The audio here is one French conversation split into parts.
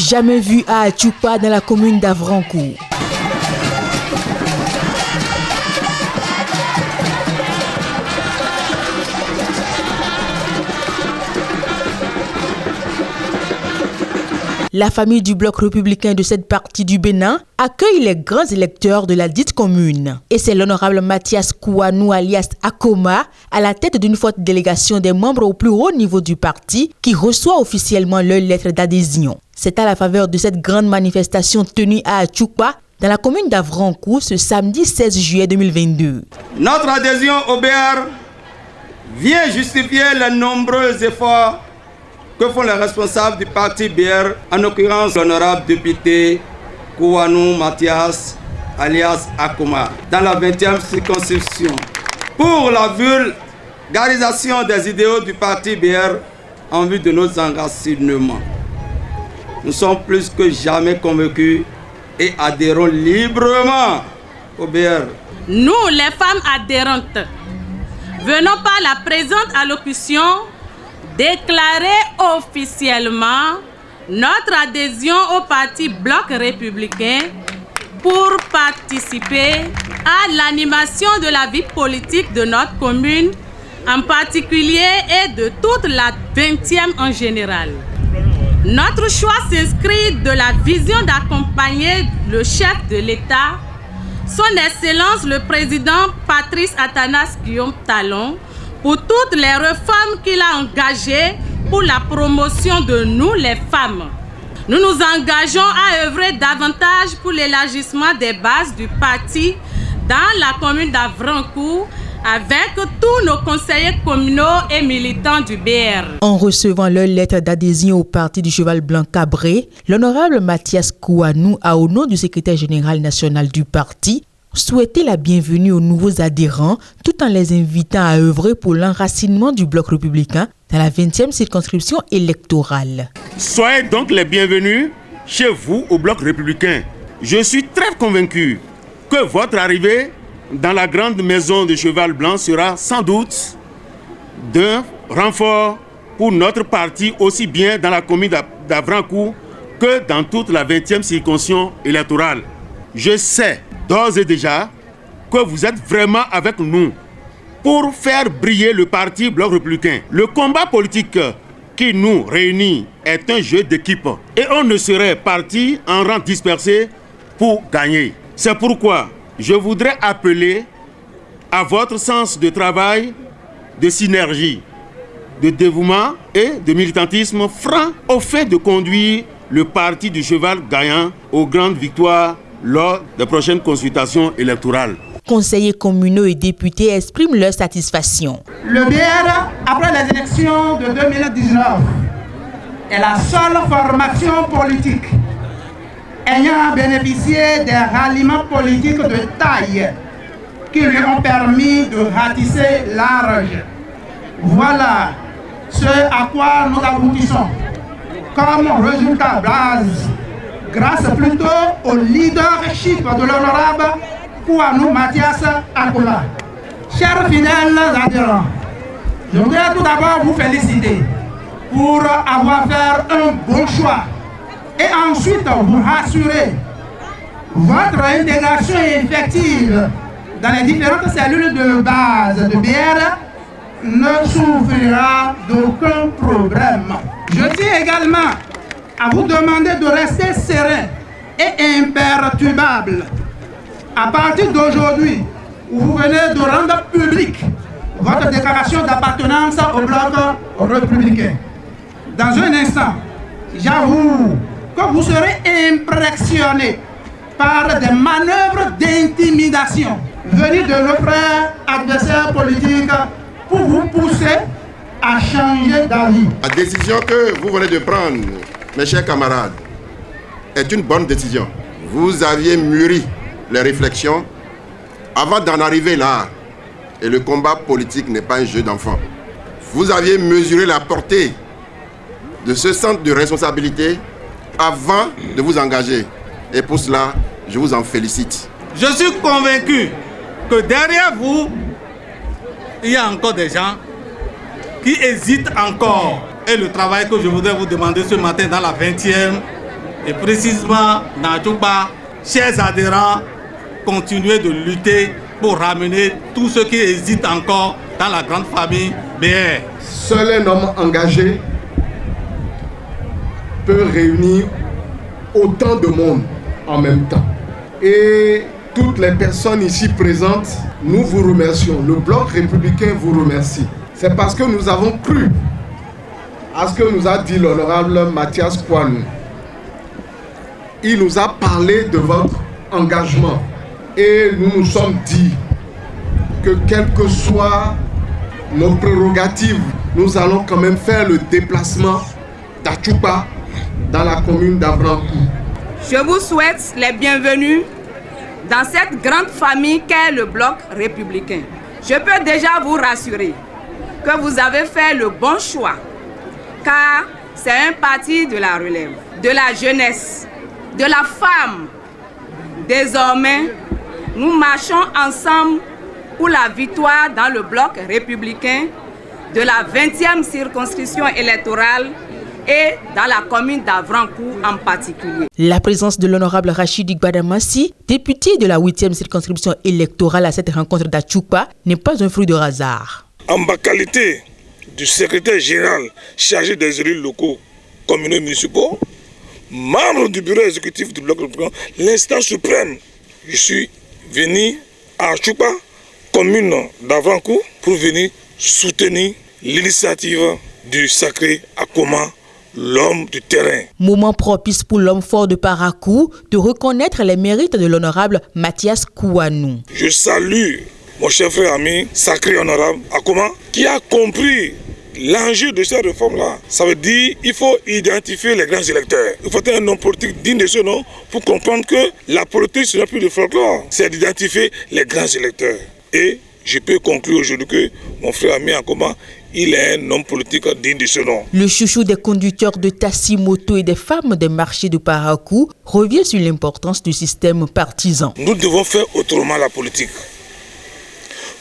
jamais vu à Achupa dans la commune d'Avrancourt. La famille du bloc républicain de cette partie du Bénin accueille les grands électeurs de la dite commune. Et c'est l'honorable Mathias Kouanou alias Akoma, à la tête d'une forte délégation des membres au plus haut niveau du parti, qui reçoit officiellement leur lettre d'adhésion. C'est à la faveur de cette grande manifestation tenue à Achupa, dans la commune d'Avrancourt, ce samedi 16 juillet 2022. Notre adhésion au BR vient justifier les nombreux efforts que font les responsables du parti BR, en l'occurrence l'honorable député Kouanou Mathias alias Akoma, dans la 20e circonscription, pour la vulgarisation des idéaux du parti BR en vue de nos enracinements. Nous sommes plus que jamais convaincus et adhérons librement au BR. Nous, les femmes adhérentes, venons par la présente allocution déclarer officiellement notre adhésion au parti Bloc républicain pour participer à l'animation de la vie politique de notre commune en particulier et de toute la 20e en général. Notre choix s'inscrit de la vision d'accompagner le chef de l'État, son Excellence le président Patrice Athanas Guillaume Talon, pour toutes les réformes qu'il a engagées pour la promotion de nous les femmes. Nous nous engageons à œuvrer davantage pour l'élargissement des bases du parti dans la commune d'Avrancourt avec tous nos conseillers communaux et militants du BR. En recevant leur lettre d'adhésion au parti du Cheval Blanc Cabré, l'honorable Mathias Kouanou a, au nom du secrétaire général national du parti, souhaiter la bienvenue aux nouveaux adhérents tout en les invitant à œuvrer pour l'enracinement du bloc républicain dans la 20e circonscription électorale. Soyez donc les bienvenus chez vous au bloc républicain. Je suis très convaincu que votre arrivée dans la grande maison de Cheval Blanc sera sans doute d'un renfort pour notre parti aussi bien dans la commune d'Avrancourt que dans toute la 20e circonscription électorale. Je sais d'ores et déjà que vous êtes vraiment avec nous pour faire briller le parti Bloc républicain. Le combat politique qui nous réunit est un jeu d'équipe et on ne serait parti en rang dispersé pour gagner. C'est pourquoi je voudrais appeler à votre sens de travail, de synergie, de dévouement et de militantisme franc au fait de conduire le parti du cheval gagnant aux grandes victoires lors des prochaines consultations électorales. Conseillers communaux et députés expriment leur satisfaction. Le BR, après les élections de 2019, est la seule formation politique ayant bénéficié des ralliements politiques de taille qui lui ont permis de ratisser large. Voilà ce à quoi nous aboutissons comme résultat grâce plutôt au leadership de l'honorable Kouanou Mathias Akoma. Chers fidèles adhérents, je voudrais tout d'abord vous féliciter pour avoir fait un bon choix et ensuite vous rassurer. Votre intégration effective dans les différentes cellules de base de BR ne souffrira d'aucun problème. Je tiens également à vous demander de rester serein et imperturbable. À partir d'aujourd'hui, vous venez de rendre public votre déclaration d'appartenance au bloc républicain. Dans un instant, j'avoue que vous serez impressionné par des manœuvres d'intimidation venues de nos frères adversaires politiques pour vous pousser à changer d'avis. La décision que vous venez de prendre, mes chers camarades, est une bonne décision. Vous aviez mûri les réflexions avant d'en arriver là. Et le combat politique n'est pas un jeu d'enfant. Vous aviez mesuré la portée de ce centre de responsabilité avant de vous engager. Et pour cela, je vous en félicite. Je suis convaincu que derrière vous, il y a encore des gens qui hésitent encore. Et le travail que je voudrais vous demander ce matin dans la 20e Et précisément dans Tchouba, chers adhérents, continuez de lutter pour ramener tous ceux qui hésitent encore dans la grande famille BR. Seul un homme engagé peut réunir autant de monde en même temps. Et toutes les personnes ici présentes, nous vous remercions. Le Bloc républicain vous remercie. C'est parce que nous avons cru à ce que nous a dit l'honorable Mathias Kouanou. Il nous a parlé de votre engagement. Et nous nous sommes dit que quelles que soient nos prérogatives, nous allons quand même faire le déplacement d'Atchoupa dans la commune d'Avrankou. Je vous souhaite les bienvenus dans cette grande famille qu'est le Bloc républicain. Je peux déjà vous rassurer que vous avez fait le bon choix, car c'est un parti de la relève, de la jeunesse, de la femme. Désormais, nous marchons ensemble pour la victoire dans le Bloc républicain de la 20e circonscription électorale et dans la commune d'Avrankou en particulier. La présence de l'honorable Rachid Gbadamassi, député de la 8e circonscription électorale à cette rencontre d'Atchoupa, n'est pas un fruit de hasard. En ma qualité du secrétaire général chargé des élus locaux, communaux et municipaux, membre du bureau exécutif du Bloc républicain, l'instance suprême, je suis venu à Atchoupa, commune d'Avrankou, pour venir soutenir l'initiative du sacré Akoma, l'homme du terrain. Moment propice pour l'homme fort de Parakou de reconnaître les mérites de l'honorable Mathias Kouanou. Je salue mon cher frère ami, sacré honorable Akoma, qui a compris l'enjeu de cette réforme-là. Ça veut dire qu'il faut identifier les grands électeurs. Il faut être un homme politique digne de ce nom pour comprendre que la politique, ce n'est plus de folklore. C'est d'identifier les grands électeurs. Et je peux conclure aujourd'hui que mon frère ami Akoma, il est un homme politique digne de ce nom. Le chouchou des conducteurs de taxi moto et des femmes des marchés de Parakou revient sur l'importance du système partisan. Nous devons faire autrement la politique.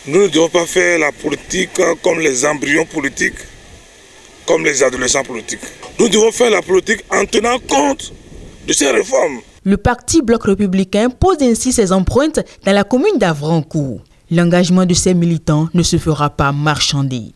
Nous ne devons pas faire la politique comme les embryons politiques, comme les adolescents politiques. Nous devons faire la politique en tenant compte de ces réformes. Le parti Bloc républicain pose ainsi ses empreintes dans la commune d'Avrankou. L'engagement de ses militants ne se fera pas marchander.